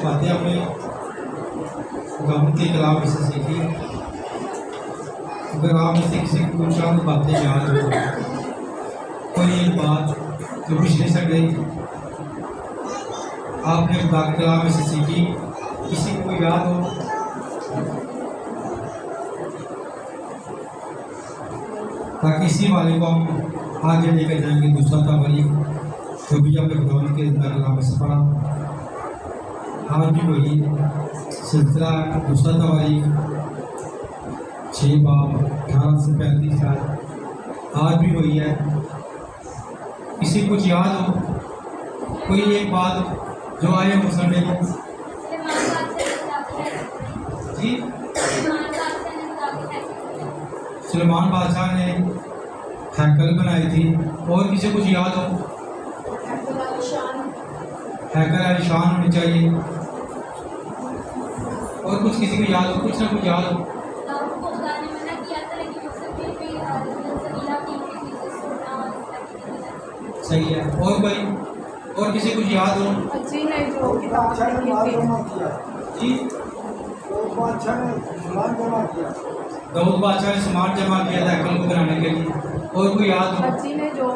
बातें हमने गवर्नमेंट के कलाम से सीखी। अगर आप इससे किसी को चंद बातें याद हो, कोई एक बात जो पिछले संडे आपने खुदा के कलाम से सीखी, किसी को याद हो, ताकि इसी वाले को हम आगे लेकर जाएंगे। दूसरा तवारीख जो भी हमने खुदा के कलाम से पढ़ा, आज भी वही सिलसिला दूसरा तवारीख 6 बाब 18 से 35 तक आज भी वही है। किसी कुछ याद हो, कोई एक बात जो आए हो संडे को? जी, सुलेमान बादशाह ने हैकल बनाई थी। और किसी कुछ याद हो? हैकल आलिशान होनी चाहिए। और कुछ किसी को याद हो? कुछ ना कुछ याद हो? सही है। और कोई और किसी कुछ याद हो? जी नहीं, जो किताब जी, दाऊद बादशाह ने सामान जमा किया था हैकल को बनाने के लिए। और कोई याद हो? जी ने जो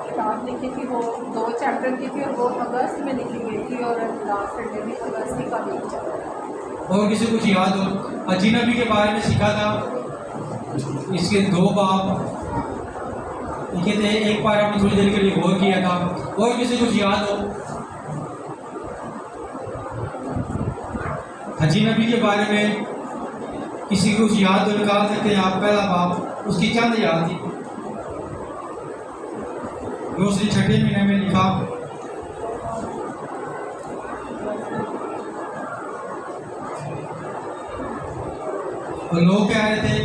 किताब लिखी थी वो 2 चैप्टर की थी और वो अगस्त में लिखी गई थी और लास्ट संडे में अगस्त ही का वीक चल रहा है। और किसी कुछ याद हो? अजी नबी के बारे में सीखा था, इसके 2 बाब लिखे थे। एक बार हमने थोड़ी देर के लिए गौर किया था। और किसी कुछ याद हो? हजी नबी के बारे में किसी को कुछ याद हो? निकाल सकते हैं आप पहला बाब, उसकी चंद याद थी जो उसने 6ठे महीने में लिखा। और लोग कह रहे थे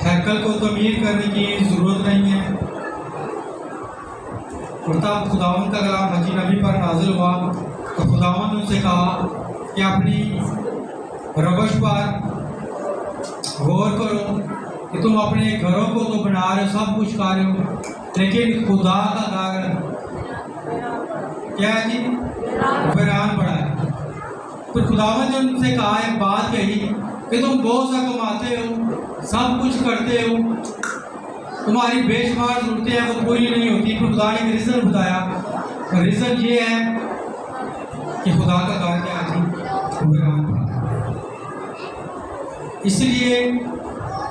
हैकल को तमीर करने की जरूरत नहीं है। और तब खुदावंद का कलाम हजी नबी पर नाजिल हुआ तो खुदावंद ने उनसे कहा कि अपनी रवश पर गौर करो कि तुम अपने घरों को तो बना रहे हो, सब कुछ कर रहे हो, लेकिन खुदा का घर क्या है जी? वीरान पड़ा है। तो खुदावंद ने उनसे कहा, एक बात कही कि तुम बहुत सा कमाते हो, सब कुछ करते हो, तुम्हारी बेशुमार जरूरतें हैं वो पूरी नहीं होती। फिर खुदा ने रीज़न बताया। रीज़न ये है कि खुदा का घर क्या है? इसलिए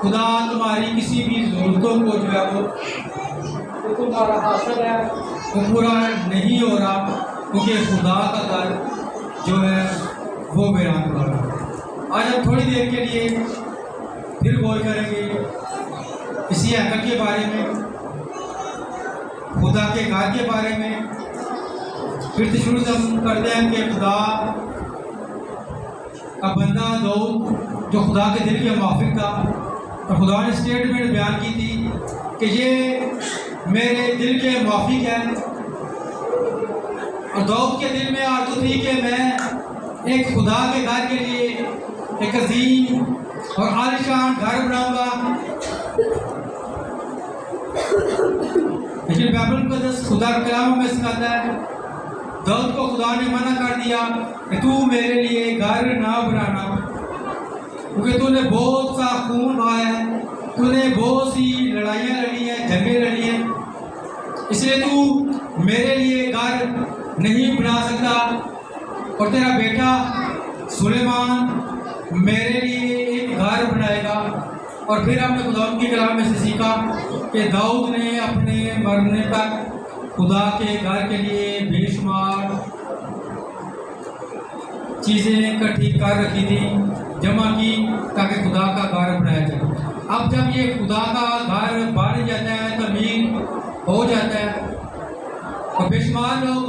खुदा तुम्हारी किसी भी जरूरतों को जो है वो तुम्हारा हासिल है वो पूरा नहीं हो रहा, क्योंकि खुदा का घर जो है वो वीरान पड़ा है। आज हम थोड़ी देर के लिए फिर गौर करेंगे इसी हैकल के बारे में, खुदा के घर के बारे में। फिर से शुरू से हम करते हैं कि खुदा का बंदा दाऊद जो खुदा के दिल के मुआफिक था, और खुदा ने स्टेटमेंट बयान की थी कि ये मेरे दिल के मुआफिक है। और दाऊद के दिल में आरज़ू थी कि मैं एक खुदा के घर के लिए एक अजीम और आलिशान घर बनाऊंगा। लेकिन बाइबल मुक़द्दस खुदा के कलाम में सिखाता है, दाऊद को खुदा ने मना कर दिया कि तू मेरे लिए घर ना बनाना, क्योंकि तूने बहुत सा खून बहाया है, तूने बहुत सी लड़ाइयाँ लड़ी हैं, जंगें लड़ी हैं, इसलिए तू मेरे लिए घर नहीं बना सकता। और तेरा बेटा सुलेमान मेरे लिए एक घर बनाएगा। और फिर हमने खुदा की कलाम में से सीखा कि दाऊद ने अपने मरने तक खुदा के घर के लिए बेशुमार चीज़ें इकट्ठी कर रखी थी, जमा की, ताकि खुदा का घर बनाया जाए। अब जब ये खुदा का घर बन जाता है, तमीर हो जाता है, तो बेशुमार लोग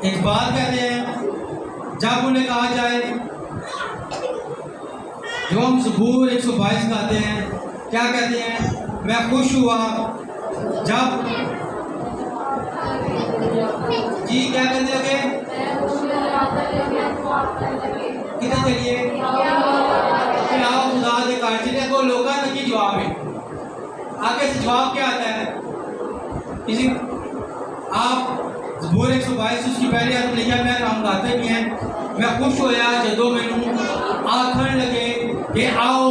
एक बात कहते हैं, जब उन्हें कहा जाए, जो हम ज़बूर 122 गाते हैं, क्या कहते हैं? मैं खुश हुआ जब जी क्या कहते हैं? किधर चलिए आओ खुदा दे घर चलिए। को लोग की जवाब है, आगे से जवाब क्या आता है? किसी आप ज़बूर 122 उसकी पहले आयत लिखा मैं हम गाते भी हैं, मैं खुश होया जदों मैनू आखन लगे कि आओ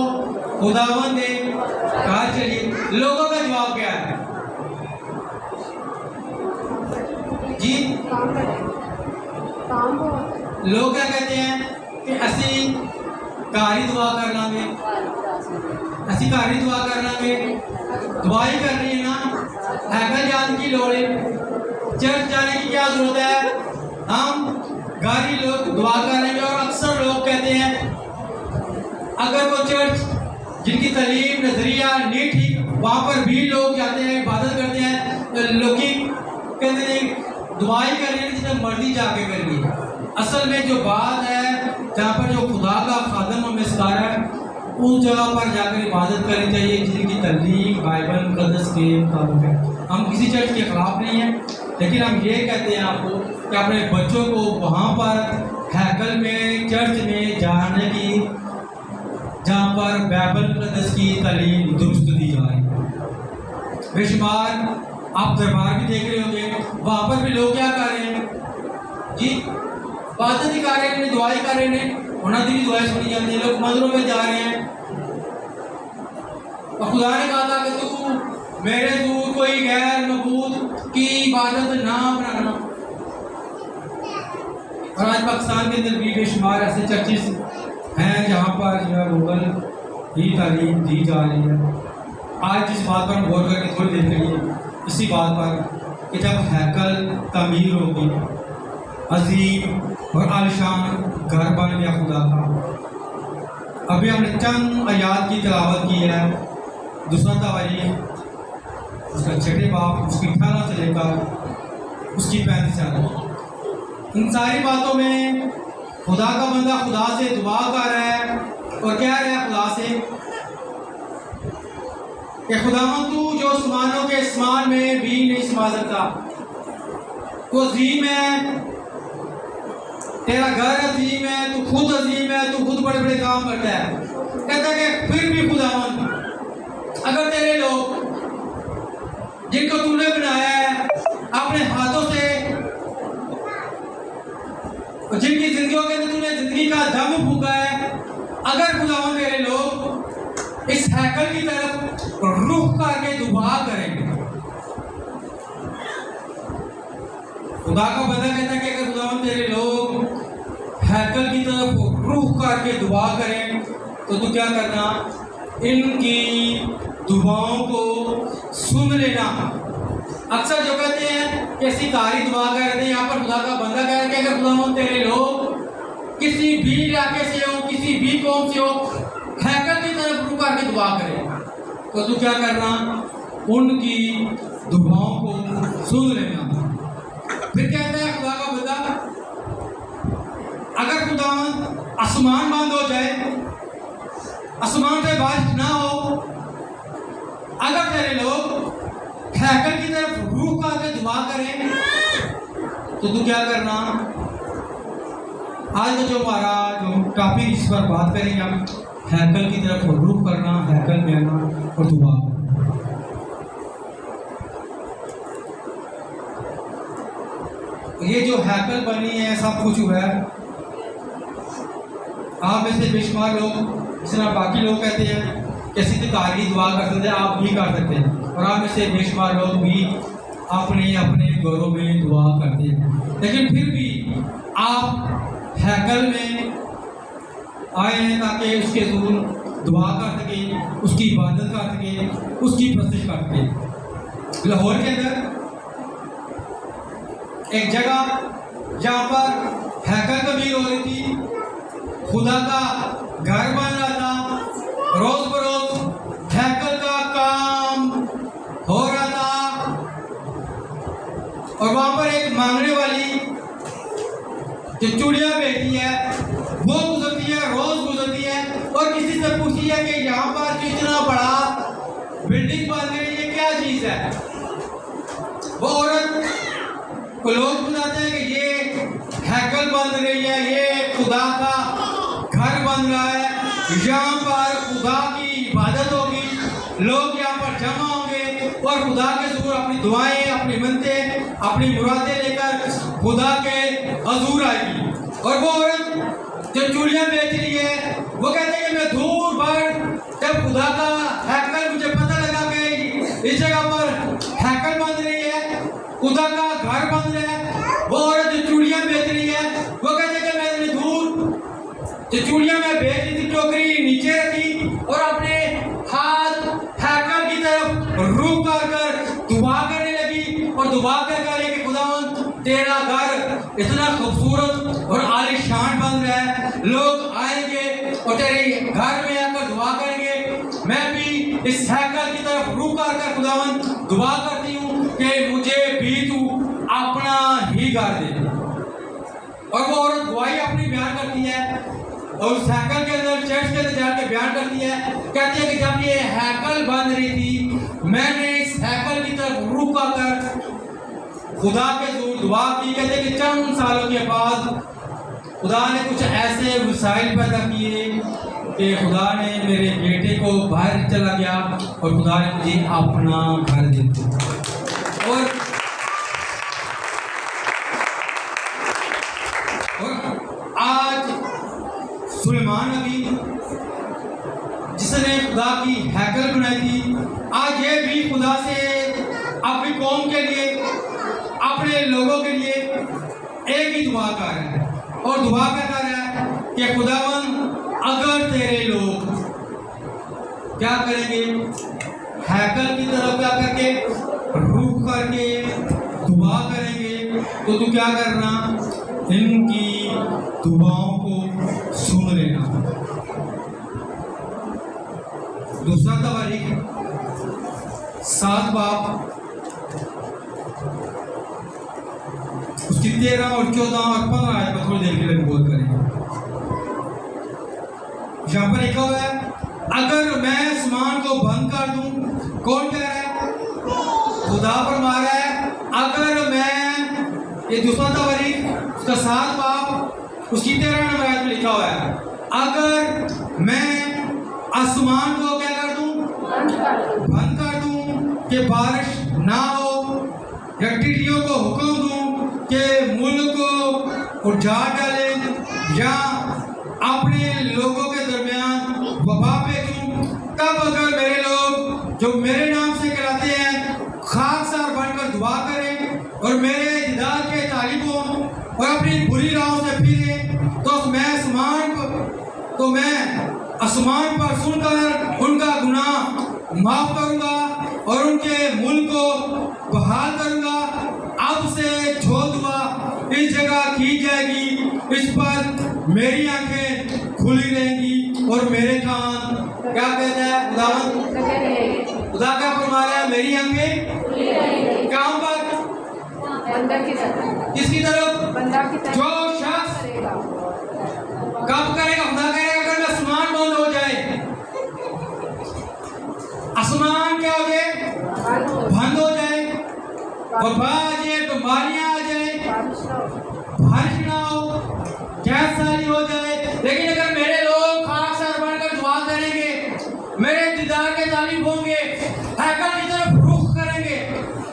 खुदावंद दे घर चलिए। लोगों का जवाब क्या है जी? काम बहुत है। लोग क्या कहते हैं कि असी घर ही दुआ कर लांगे, असी घर ही दुआ कर लांगे। दुआ ही करनी है ना, हैकल जाने की लोड़ है, चर्च जाने की क्या जरूरत है? हम घर ही लोग दुआ करेंगे। और अक्सर लोग कहते हैं अगर वो चर्च जिनकी तालीम नजरिया नहीं ठीक वहाँ पर भी लोग जाते हैं इबादत करते हैं, तो लोग कहते हैं दुआ ही करनी है जितने मर्जी जाके करिए। असल में जो बात है जहाँ पर जो खुदा का खादम हमें सिखा रहा है उस जगह पर जाकर इबादत करनी चाहिए जिनकी तालीम बाइबल मुकद्दस के मुताबिक है। हम किसी चर्च के खिलाफ नहीं हैं, लेकिन हम ये कहते हैं आपको कि अपने बच्चों को वहाँ पर हैकल में चर्च में जाने की जहाँ पर बाइबल मुकद्दस की तालीम दुरुस्त दी जा रही है। बेशुमार आप दरबार भी देख रहे होंगे, वहाँ पर भी लोग क्या कर रहे हैं जी? इबादत ही कर रहे हैं, दुआई कर रहे हैं, उन्होंने भी दुआएं सुनी जाती है। लोग मंदिरों में जा रहे हैं और खुदा ने कहा था कि तू मेरे दूर कोई गैर मबूद की इबादत ना बनाना। और आज पाकिस्तान के अंदर भी बेशुमार ऐसे चर्चेस हैं जहाँ पर जो है मुगल ही तालीम दी जा रही है। आज जिस बात पर हम गौर करके थोड़ी देर के लिए इसी बात पर कि जब हैकल तमीर होगी, अजीम और आलिशान घर बन गया खुदा का। अभी हमने चंद आयात की तिलावत की है, दूसरा तवारीख उसका 6 बाब उसकी 18 से लेकर उसकी 35 आयत। इन सारी बातों में खुदा का बंदा खुदा से दुआ कर रहा है और कह रहा है खुदा से कि खुदावंद तू जो आसमानों के आसमान में भी नहीं समा सकता, तू अजीम है, तेरा घर अजीम है, तू खुद अजीम है, तू खुद बड़े बड़े काम करता है। कहता है कि फिर भी खुदावंद अगर तेरे लोग जिनको तूने बनाया है अपने हाथों से, जिनकी जिंदगियों के अंदर तूने जिंदगी का दम फूका है, अगर खुदावंद तेरे लोग इस हैकल की तरफ रुख करके दुआ करेंगे। खुदा का बंदा कहता है कि अगर खुदावंद तेरे लोग हैकल की तरफ रुख करके दुआ करें तो तू क्या करना, इनकी दुआओं को सुन लेना। अक्सर जो कहते हैं कि ऐसी कारी दुआ कर रहे थे, यहाँ पर खुदा का बंदा कह रहा है कि अगर खुदावंद तेरे लोग किसी भी इलाके से हो, किसी भी कौम से हो, हैकल की तरफ रुक करके दुआ करें तो तू क्या करना, उनकी दुआओं को सुन लेना। फिर कहता है खुदा का बंदा अगर खुदावंद आसमान बंद हो जाए, आसमान से बारिश ना हो, अगर तेरे लोग हैकल की तरफ रुख करके दुआ करें तो तू क्या करना। आज का जो हमारा जो टॉपिक इस पर बात करेंगे हम, हैकल की तरफ रुख करना, हैकल में आना और दुआ करना। ये जो हैकल बनी है सब कुछ हुआ है। आप में से बेशुमार लोग जिस तरह बाकी लोग कहते हैं कैसी कारी दुआ कर सकते हैं, आप भी कर सकते हैं। और आप में से बेशुमार लोग भी अपने अपने घरों में दुआ करते हैं, लेकिन फिर भी आप हैकल में आए हैं ताकि उसके दूर दुआ कर सके, उसकी इबादत कर सके, उसकी प्रस्तुत कर सके। लाहौर के अंदर एक जगह जहाँ पर हैकल तमीर हो रही थी, खुदा का घर बन रहा था, रोज बरोज हैकल का काम हो रहा था। और वहाँ पर एक मांगने वाली जो चूड़ियाँ बेचती है वो गुजरती है, रोज गुजरती है और किसी से पूछती है कि यहाँ पर जो इतना बड़ा बिल्डिंग बन रही है ये क्या चीज़ है। वो औरत को लोग बताते हैं कि ये हैकल बन रही है, ये खुदा का घर बन रहा है, यहाँ पर खुदा की इबादत होगी, लोग यहाँ पर जमा होंगे और खुदा के ज़रूर अपनी दुआएं, अपनी मिन्नतें, अपनी मुरादें लेकर खुदा के हजूर आएगी। और वो औरत जो चूड़ियाँ बेच रही है वो कहते हैं कि मैं दूर बढ़, जब खुदा का हैकल मुझे पता लगा कि इस जगह पर हैकल बन रही है, खुदा का घर बन रहा है, वो औरत जो चूड़ियाँ बेच रही है वो कहते हैं कि मैंने दूर जो चूड़ियाँ मैं बेच रही थी टोकरी नीचे रखी और अपने हाथ हैकल की तरफ रुख कर दुआ करने लगी और दुआ कर कि खुदावंद तेरा घर इतना खूबसूरत और आलीशान बन रहा है, लोग आएंगे और तेरे घर में आकर दुआ करेंगे। मैं भी इस हैकल की तरफ रुख कर खुदावंद दुआ करती हूँ कि मुझे भी तू अपना ही घर दे। और वो औरत गवाही अपनी बयान करती है और उस हैकल के अंदर, चर्च के अंदर जाके बयान करती है, कहती है कि जब ये हैकल बन रही थी मैंने इस हैकल की तरफ रुक कर खुदा के हजूर दुआ की। कहते हैं कि चंद सालों के बाद खुदा ने कुछ ऐसे वसाइल पैदा किए कि खुदा ने मेरे बेटे को बाहर चला गया और खुदा ने मुझे अपना घर दे दिया। और आज सुलेमान नबी जिसने खुदा की हैकल बनाई थी, आज ये भी खुदा से अपनी कौम के लिए, अपने लोगों के लिए एक ही दुआ कर रहा है और दुआ क्या कर रहा है कि खुदावन अगर तेरे लोग क्या करेंगे, हैकल की तरफ क्या करके रुख करके दुआ करेंगे तो तू क्या करना, इनकी दुआओं को सुन लेना। दूसरा तवारीख 7 बाब उसकी 13 और 14 और 15 आयत पर थोड़ी देर के लिए बोल करेंगे। यहाँ पर लिखा हुआ है, अगर मैं आसमान को बंद कर दूं, कौन कह रहा है? खुदा फरमा रहा है, अगर मैं, ये दूसरा तवारीख उसका 7 बाब उसकी 13 नंबर आयत में लिखा हुआ है, अगर मैं आसमान को क्या कर दूं, बंद कर दूं कि बारिश ना हो, या टिड्डियों को हुक्म दूं कि मुल्क को उजाड़ डाले, या अपने लोगों के दरमियान वबा भेजूं, तब अगर मेरे लोग जो मेरे नाम से कहलाते हैं खाकसार बनकर दुआ करें और मेरे दीदार के तालिब हों और अपनी बुरी राहों से फिरे, तो मैं आसमान पर सुनकर उनका गुनाह माफ करूंगा और उनके मुल्क को बहाल करूंगा। अब से जो दुआ इस जगह की जाएगी, इस पर मेरी आंखें खुली रहेंगी और मेरे कान, क्या कहता है खुदावंद, खुदा क्या फरमा रहा है, मेरी आंखें कहाँ पर, किसकी तरफ, जो शख्स कब करेगा, खुदा करेगा अगर आसमान बंद हो जाए, आसमान क्या हो जाए, बंद हो जाए, वबा आ जाए, बीमारियां आ जाए, बारिश ना हो, गैस सारी हो जाए, लेकिन अगर मेरे लोग खाकसार बनकर दुआ करेंगे, मेरे दीदार के तालिब होंगे, हैकल की तरफ रुख करेंगे,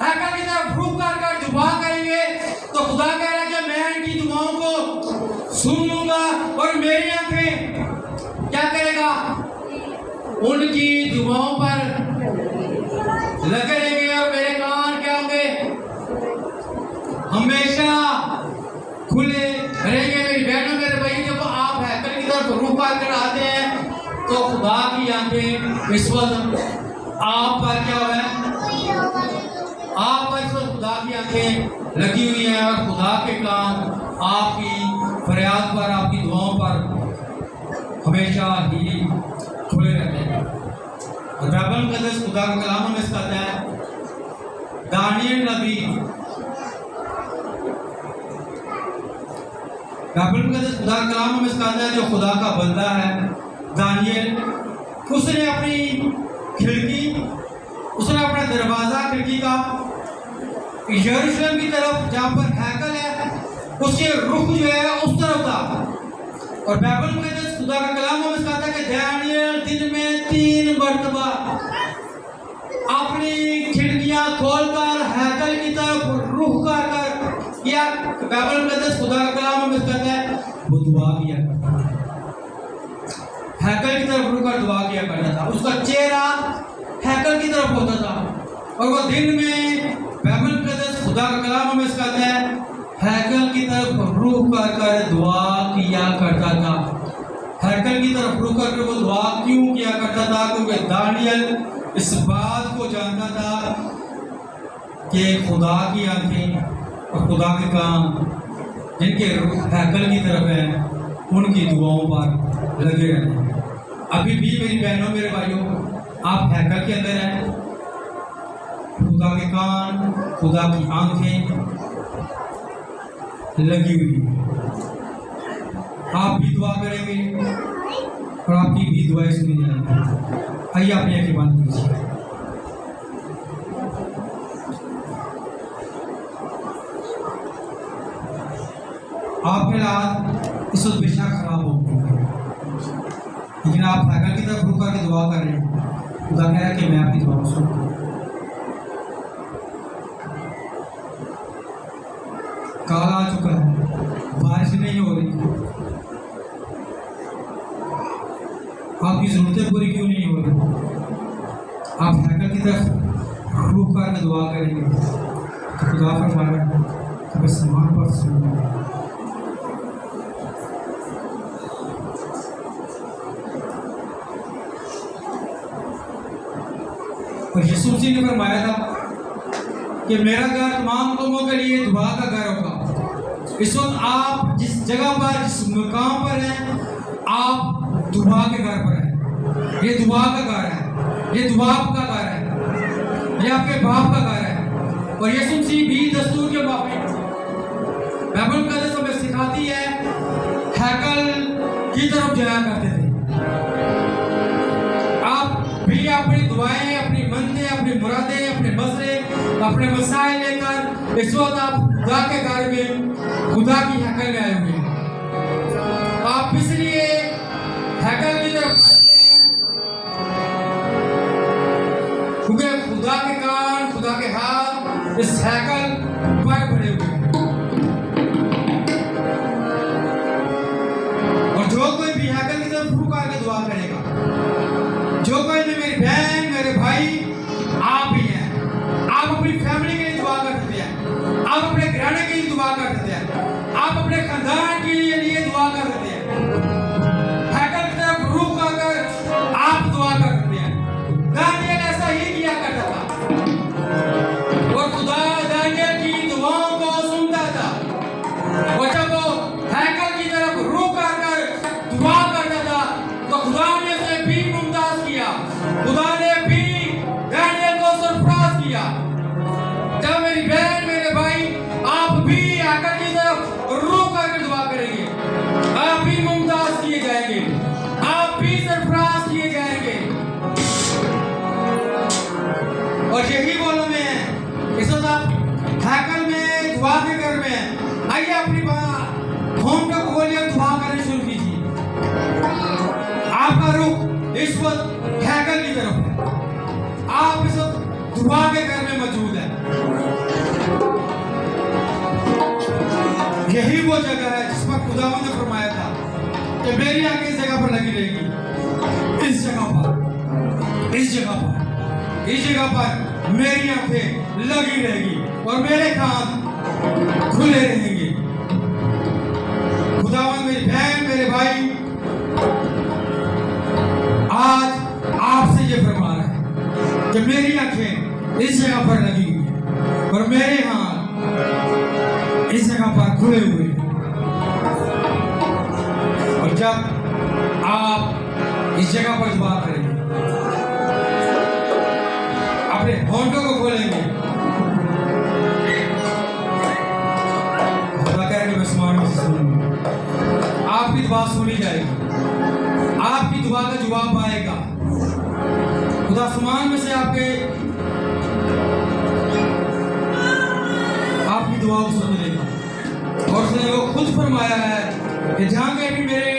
हैकल की तरफ रुख कर दुआ करेंगे, तो खुदा कह रहा है कि मैं इनकी दुआओं को सुन लूंगा और मेरी आंखें क्या करेगा, उनकी दुआओं पर लगे रहेंगे और मेरे कान क्या होंगे, हमेशा खुले रहेंगे। मेरी बहनों, मेरे भाई, जब आप हैकल की तरफ रुख कर आते हैं तो खुदा की आंखें इस वक्त आप पर क्या हुआ है, आप पर इस वक्त खुदा की आंखें लगी हुई हैं और खुदा के कान आपकी फरियाद पर, आपकी दुआओं पर हमेशा ही खुले रहते हैं। और बाइबल मुकद्दस खुदा का कलाम हमें सिखाता है, दानियल नबी, बाइबल मुकद्दस खुदा का कलाम हमें सिखाता है, जो खुदा का बंदा है दानियल, उसने अपनी खिड़की, उसने अपना दरवाजा खिड़की का यरूशलेम की तरफ, जहाँ पर हैकल है, उसके रुख जो है उस तरफ था। और बाइबल मुकद्दस खुदा का कलाम हमें सिखाता है कि दानियल दिन में 3 मरतबा अपनी खिड़कियां खोलकर हैकल की तरफ रूह कर या बाइबल मुकद्दस खुदा का कलाम हमें कहता है वो दुआ किया करता था, हैकल की तरफ रुक कर दुआ किया करता था, उसका चेहरा हैकल की तरफ होता था और वो दिन में बाइबल मुकद्दस खुदा का कलाम हमें कहता है हैकल की तरफ रुक कर दुआ किया करता था। हैकल की तरफ रुक कर वो दुआ क्यों किया करता था? क्योंकि दानियल इस बात को जानता था कि खुदा की आंखें और खुदा के काम जिनके हैकल की तरफ है उनकी दुआओं पर लगे रहते हैं। अभी भी मेरी बहनों मेरे भाइयों, आप हैकल के अंदर हैं, खुदा के कान खुदा की आंखें लगी हुई है। आप भी दुआ करेंगे और आपकी भी दुआएं सुनी जाएंगी। आइए अपनी आंखें बंद कीजिए। आपके हाथ इस वक्त बेशक खराब हो गए, लेकिन आप हैकल की तरफ रुक करके दुआ कर रहे हैं। खुदा कह रहा है कि मैं आपकी दुआ सुनता हूं। काल आ चुका है, बारिश नहीं हो रही, आपकी जरूरतें पूरी क्यों नहीं हो रही? आप हैकल की तरफ रुक करके दुआ करेंगे तो खुदा फरमाएगा कि बस समान पर सुनो। और यीशु मसीह ने फरमाया था कि मेरा घर तमाम कौमों के लिए दुआ का घर होगा। इस वक्त आप जिस जगह पर जिस मुकाम पर हैं, आप दुआ के घर पर हैं। ये दुआ का घर है, ये दुआ का घर है, ये आपके बाप का घर है। और यीशु मसीह भी दस्तूर के मुताबिक बाइबल मुकद्दस हमें सिखाती है हैकल की तरफ जाया करते थे। आप भी अपनी दुआएं, अपनी मंदे, अपनी मुरादें, अपने मसले, अपने मसाइल लेकर इस वक्त आप खुदा के घर में खुदा की हैकल में आए हुए हैं। आप इसलिए हैकल की तरफ क्योंकि खुदा के कान खुदा के हाथ इस हैकल पर भरे हुए हैं। और जो कोई भी हैकल की तरफ रुक करके दुआ करेगा, जो कोई भी मेरी बहन मेरे भाई आप भी हैं, आप अपनी फैमिली के लिए दुआ कर सकते हैं, आप अपने घराने के लिए दुआ कर सकते हैं, आप अपने खानदान के लिए दुआ कर सकते हैं। हैकल की तरफ रुक कर आप दुआ कर सकते हैं। दानियल ऐसा ही किया करता था और खुदा दानियल की दुआओं को सुनता था। और जब वो हैकल की तरफ रुक कर दुआ करता था तो खुदा ने उसे भी मुमताज किया, खुदा ने भी दानियल को सरफराज किया। जब मेरी बहन मेरे भाई आप भी हैकल की तरफ रुक कर दुआ करेंगे, आप भी मुमताज किए जाएंगे, आप भी सरफराज किए जाएंगे। और यही बोलो में है, इस वक्त आप हैकल में दुआ के घर में हैं। आइए अपनी होम को खोलिए, दुआ करना शुरू कीजिए। आपका रुख इस वक्त हैकल की तरफ है, आप इस वक्त दुआ के घर में मौजूद है। यही वो जगह है जिस पर खुदावंद ने फरमाया था कि मेरी आंखें इस जगह पर लगी रहेगी, इस जगह पर, इस जगह पर, इस जगह पर मेरी आंखें लगी रहेगी और मेरे कान खुले रहेंगे। खुदावंद मेरी बहन मेरे भाई आज आपसे ये फरमा रहा है कि मेरी आंखें इस जगह पर लगी हुई है और मेरे हाथ इस जगह पर खुले हुए हैं। और जब आप इस जगह पर दुआ करेंगे, अपने होंठों को खोलेंगे, खुदा कह रहे मैं सुनूंगा, आपकी दुआ सुनी जाएगी, आपकी दुआ का जवाब आएगा। खुदा आसमान में से आपकी दुआ को सुन लेगा। और उसने वो खुद फरमाया है कि जहाँ कहीं भी मेरे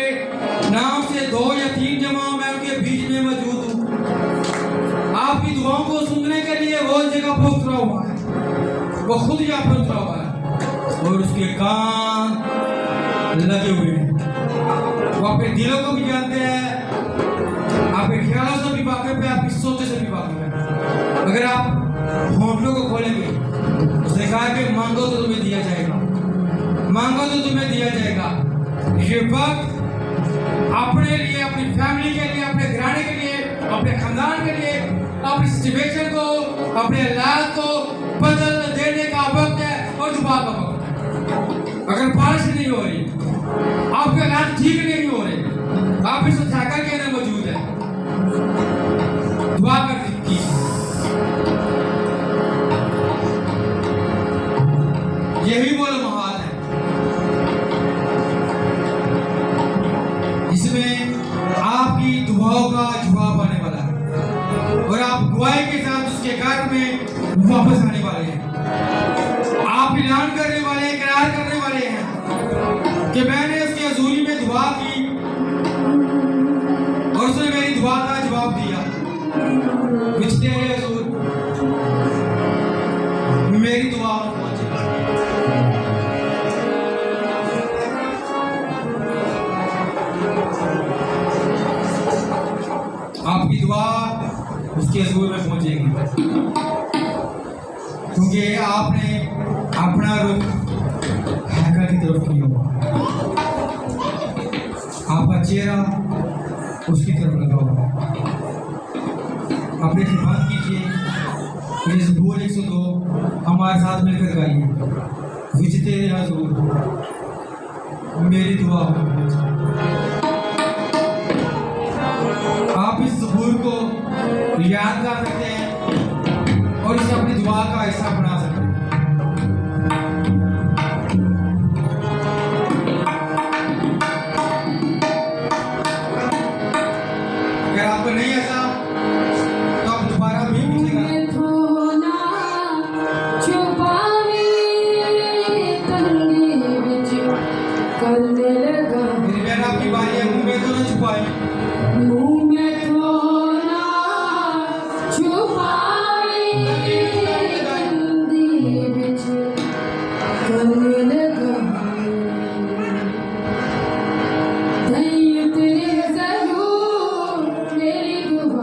नाम से 2 या 3 जमा मैं उनके बीच में मौजूद हूँ। आपकी दुआओं को सुनने के लिए वो जगह पर उतरा हुआ है, वो खुद यहाँ पर उतरा उसके कान लगे हुए हैं। वो अपने दिलों को भी जानते हैं, आपके ख्यालों से भी वाकिफ है, आपकी सोचों से भी वाकिफ है। अगर आप होंठों को खोलेंगे, उसने कहा कि मांगो तो तुम्हें दिया जाएगा, मांगो तो तुम्हें दिया जाएगा। ये वक्त अपने लिए, अपनी फैमिली के लिए, अपने घराने के लिए, अपने खानदान के लिए, अपनी सिचुएशन को, अपने हालात को बदल देने का वक्त है और दुआ का वक्त है। अगर बारिश नहीं हो रही, आपके हालात ठीक नहीं हो रहे, आप इस ठाकर के अंदर मौजूद है, दुआ कर कीजिए। यही वो लम्हात है इसमें आपकी दुआओं का जवाब आने वाला है और आप दुआएं के साथ उसके घर में वापस आने वाले हैं। आप ऐलान करने वाले हैं, इकरार करने वाले हैं कि मैंने उसकी हजूरी में दुआ की और उसने मेरी दुआ का जवाब दिया। पिछले हजूर मेरी दुआ पहुंची। आपकी दुआ उसके हजूर में पहुंचेगी क्योंकि आपने अपना रुख हैकर की तरफ किया हुआ, आपका चेहरा उसकी तरफ लगा हुआ। आप एक बात कीजिए, ये ज़बूर 102 हमारे साथ मिलकर गाइए। विच तेरे हजूर मेरी दुआ में पहुंचे। आप इस ज़बूर को याद कर सकते हैं और इसे अपनी दुआ का हिस्सा बना सकते हैं। अगर आपको नहीं ऐसा तो आप दोबारा भी पूछेगा। मेरी बहन आपकी बारी है, मुंह में तो ना छुपाए, मुंह में तो ना छुपाए, कंधे विच करने लगा। दई तेरे ज़रूर मेरी दुआ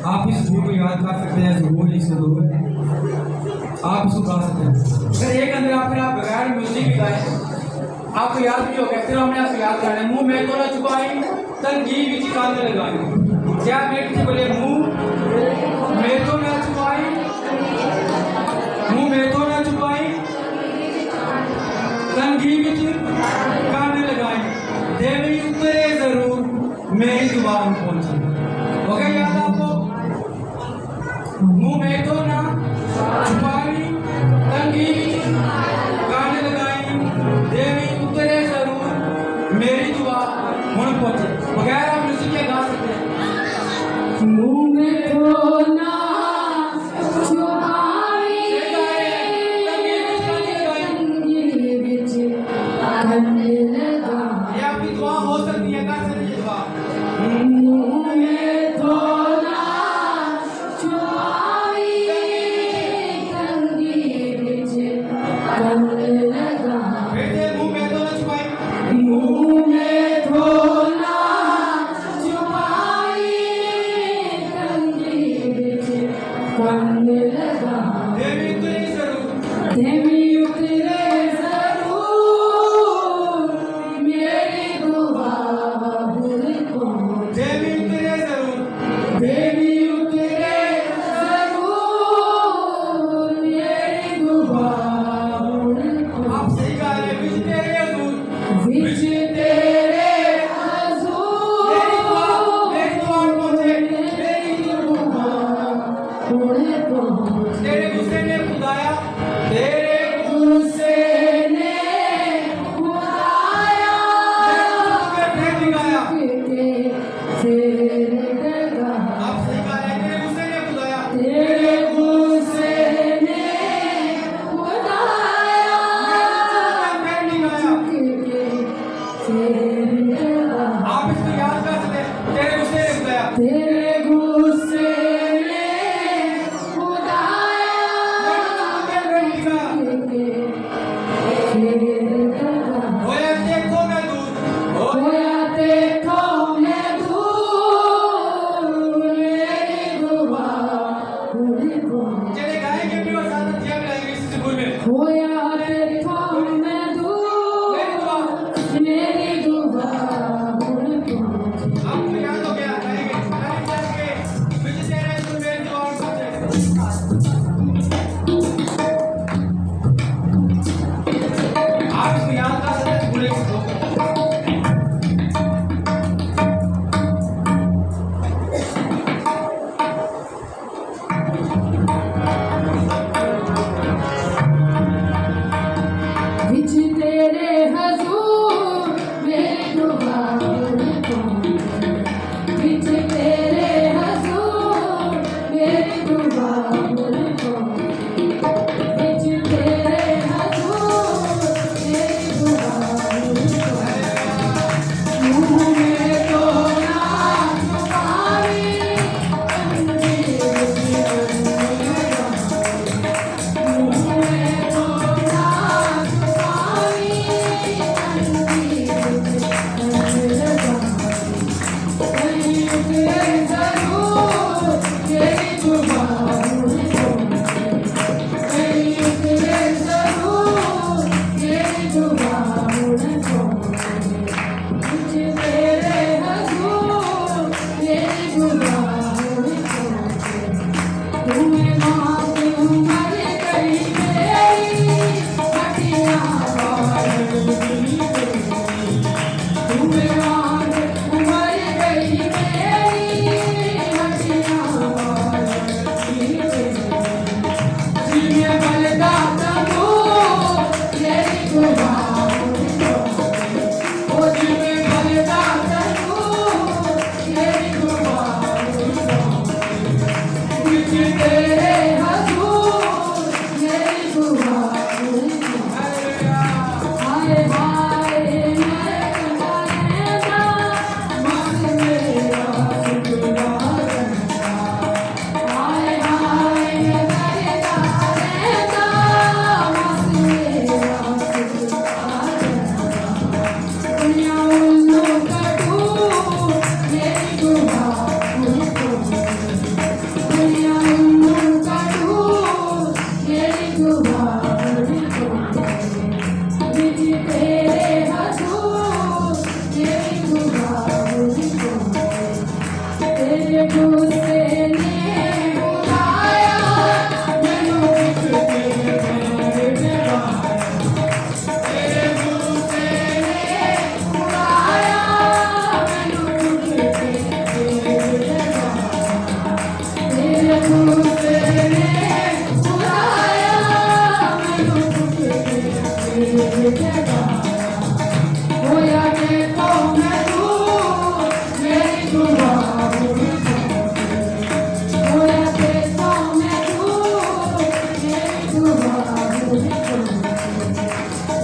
आप इस धुन को याद कर सकते हैं, जो बोल इससे दो आप इसको गा सकते हैं। फिर एक अंदर आप फिर आप बगैर म्यूजिक भी गाएं, आपको याद भी होगा। फिर हमने आपको याद करना है, मुंह में तो ना छुपाई तंगी विच कान लगाई। क्या मेरे से बोले, मुंह में तो ना छुपाई, मुंह में तो ना छुपाई तंगी विच कान लगाई, देवी उतरे जरूर मेरी जुबान पहुंची। हो गया याद आपको? मुंह में तो ना छुपाई तंगी कान लगाई, देवी उतरे जरूर मेरी दुआ मुड़ पहुंचे। बगैर आप म्यूजिक के गा सकते हैं। मुंह में तो ना छुपाई तंगी विच कान लगाई। ये आपकी दुआ हो सकती है, गा सकते हैं दुआ। मुंह में तो ना छुपाई तंगी विच कान लगाई। फिर से मुंह में तो ना छुपाई, मुंह में तो ना छुपाई तंगी विच कान लगाई। देवी उतरे जरूर देवी उतरे जरूर मेरी दुआ बुरी पहुंच। देवी उतरे जरूर देवी उतरे जरूर मेरी दुआ बुरी होया तेरा मैं दूर मेरी दुआ हुन पहुंची आपको याद हो गया गाएंगे मुझे तेरे तुम मेरी दुआ सुनते आप इसको याद कर सकते हैं पूरे को विच तेरे हजूर मेरी दुआ हुन पहुंची विच तेरे हजूर मेरी दुआ हुन पहुंची विच तेरे हजूर मेरी दुआ हुन पहुंची मुँह में तो ना छुपावी तंजीर की मुँह में तो ना छुपावी तंजीर की जरूर तेरी दुआ हुन पहुंची जरूर तेरी दुआ हुन पहुंची विच तेरे हजूर तेरी दुआ हुन पहुंची तुम्हें मांगी उमर गई मेरी हटियां वाली तुम्हें मांगी उमर गई मेरी हटियां वाली जिन्हें बलदा तू तेरी दुआ हुन पहुंची ओ जिन्हें बलदा तू तेरी दुआ हुन पहुंची विच तेरे हजूर मेरी दुआ हुन पहुंची हाय हाय मैं कहना मस्त मेरा शुक्रा करना हाय हाय मैं कहना मस्त मेरा शुक्रा करना दुनिया उल्लू कटू मेरी दुआ हुन पहुंची दुनिया उल्लू कटू मेरी दुआ हुन पहुंची विच तेरे हजूर मेरी दुआ हुन पहुंची तेरे गुस्से ने बुलाया मैनू किते जगाया तेरे गुस्से ने बुलाया मैनू किते जगाया तेरे गुस्से ने बुलाया मैनू किते जगाया होया के तो मैं दूर मेरी दुआ हुन पहुंची होया के तो मैं दूर मेरी दुआ हुन पहुंची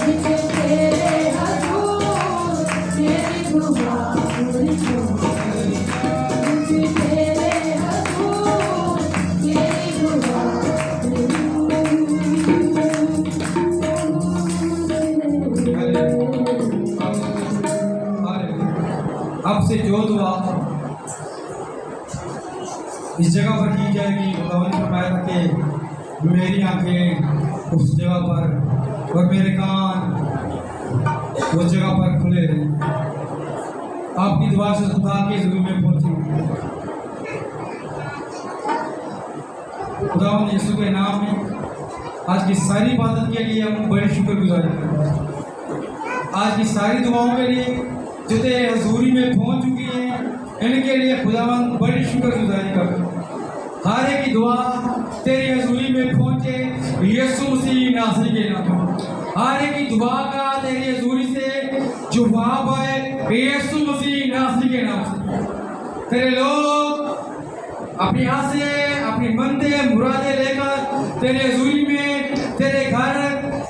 विच तेरे हजूर मेरी दुआ हुन पहुंची विच तेरे हजूर मेरी दुआ अब से जो दुआ इस जगह पर की जाएगी खुदावंद ने फरमाया था कि मेरी आंखें उस जगह पर और मेरे कान उस जगह पर खुले रहे आपकी दुआ से खुदा के ज़रूर में पहुंची खुदावंद यीशु के नाम में आज की सारी इबादत के लिए हम बड़े शुक्रगुजार हैं आज की सारी दुआओं के लिए जो तेरे हजूरी में पहुंच चुकी हैं इनके लिए खुदावंद बड़ी शुक्रगुजारी कर हर एक की दुआ तेरी हजूरी में पहुंचे यीशु मसीह नासरी के नाम में हर एक की दुआ का तेरी हजूरी से जवाब आए यीशु मसीह नासरी के नाम से तेरे लोग अपनी आसे अपनी मंदे मुरादे लेकर तेरे हजूरी में तेरे घर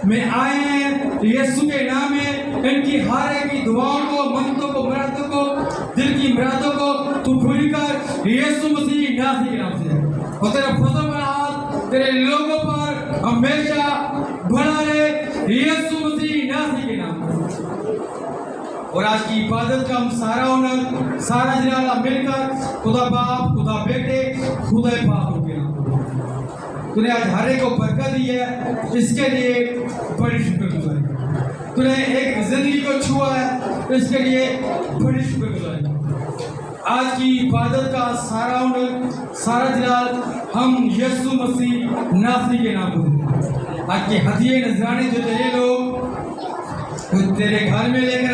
में आए हैं यीशु के नाम में इनकी हर एक की दुआओं को मंदों को मुरादों को दिल की मुरादों को तू पूरी कर यीशु मसीह नासरी के नाम से और तेरा फजल का हाथ तेरे लोगों पर हमेशा बना रहे यीशु मसीह नासरी के नाम से और आज की इबादत का हम सारा हुनर सारा जलाला मिलकर खुदा बाप खुदा बेटे खुदा पाक हो गया तूने आज हर एक को बरकत दी है, इसके लिए बड़ी शुक्रगुजारी। तूने एक जिंदगी को छुआ है, इसके लिए बड़ी शुक्रगुजारी। आज की इबादत का सारा ऑनर, सारा जलाल हम यीशु मसीह नासरी के नाम पर। आज के हदिये नजराने जो तेरे लोग तेरे घर में लेकर